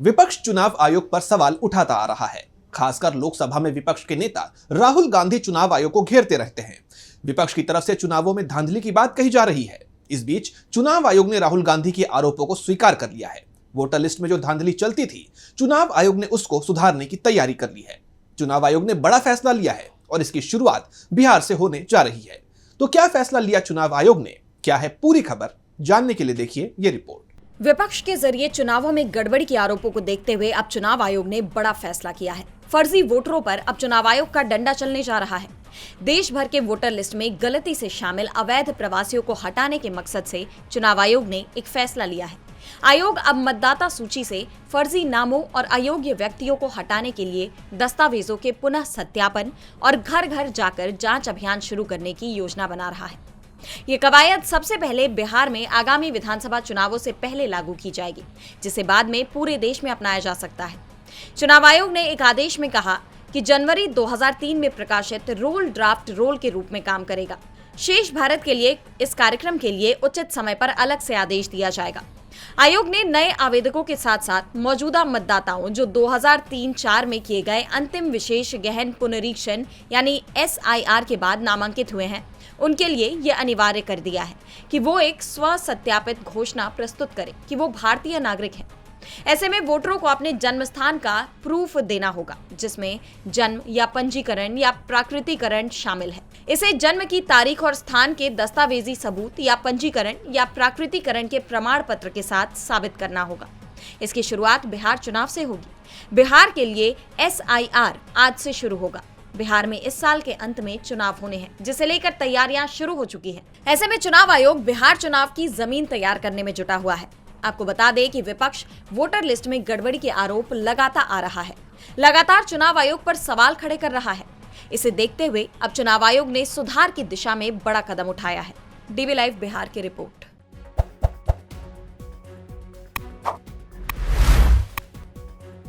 विपक्ष चुनाव आयोग पर सवाल उठाता आ रहा है। खासकर लोकसभा में विपक्ष के नेता राहुल गांधी चुनाव आयोग को घेरते रहते हैं। विपक्ष की तरफ से चुनावों में धांधली की बात कही जा रही है। इस बीच चुनाव आयोग ने राहुल गांधी के आरोपों को स्वीकार कर लिया है। वोटर लिस्ट में जो धांधली चलती थी, चुनाव आयोग ने उसको सुधारने की तैयारी कर ली है। चुनाव आयोग ने बड़ा फैसला लिया है और इसकी शुरुआत बिहार से होने जा रही है। तो क्या फैसला लिया चुनाव आयोग ने, क्या है पूरी खबर, जानने के लिए देखिए ये रिपोर्ट। विपक्ष के जरिए चुनावों में गड़बड़ी के आरोपों को देखते हुए अब चुनाव आयोग ने बड़ा फैसला किया है। फर्जी वोटरों पर अब चुनाव आयोग का डंडा चलने जा रहा है। देश भर के वोटर लिस्ट में गलती से शामिल अवैध प्रवासियों को हटाने के मकसद से चुनाव आयोग ने एक फैसला लिया है। आयोग अब मतदाता सूची से फर्जी नामों और अयोग्य व्यक्तियों को हटाने के लिए दस्तावेजों के पुनः सत्यापन और घर घर जाकर जांच अभियान शुरू करने की योजना बना रहा है। ये कवायद सबसे पहले बिहार में आगामी विधानसभा चुनावों से पहले लागू की जाएगी, जिसे बाद में पूरे देश में अपनाया जा सकता है। चुनाव आयोग ने एक आदेश में कहा कि जनवरी 2003 में प्रकाशित रोल ड्राफ्ट रोल के रूप में काम करेगा। शेष भारत के लिए इस कार्यक्रम के लिए उचित समय पर अलग से आदेश दिया जाएगा। आयोग ने नए आवेदकों के साथ साथ मौजूदा मतदाताओं जो 2003-04 में किए गए अंतिम विशेष गहन पुनरीक्षण यानी SIR के बाद नामांकित हुए हैं, उनके लिए यह अनिवार्य कर दिया है कि वो एक स्व सत्यापित घोषणा प्रस्तुत करें कि वो भारतीय नागरिक हैं। ऐसे में वोटरों को अपने जन्म स्थान का प्रूफ देना होगा, जिसमें जन्म या पंजीकरण या प्राकृतिकरण शामिल है। इसे जन्म की तारीख और स्थान के दस्तावेजी सबूत या पंजीकरण या प्राकृतिकरण के प्रमाण पत्र के साथ साबित करना होगा। इसकी शुरुआत बिहार चुनाव से होगी। बिहार के लिए SIR आज से शुरू होगा। बिहार में इस साल के अंत में चुनाव होने हैं, जिसे लेकर तैयारियां शुरू हो चुकी हैं। ऐसे में चुनाव आयोग बिहार चुनाव की जमीन तैयार करने में जुटा हुआ है। आपको बता दें कि विपक्ष वोटर लिस्ट में गड़बड़ी के आरोप लगाता आ रहा है, लगातार चुनाव आयोग पर सवाल खड़े कर रहा है। इसे देखते हुए अब चुनाव आयोग ने सुधार की दिशा में बड़ा कदम उठाया है। DB लाइव बिहार की रिपोर्ट।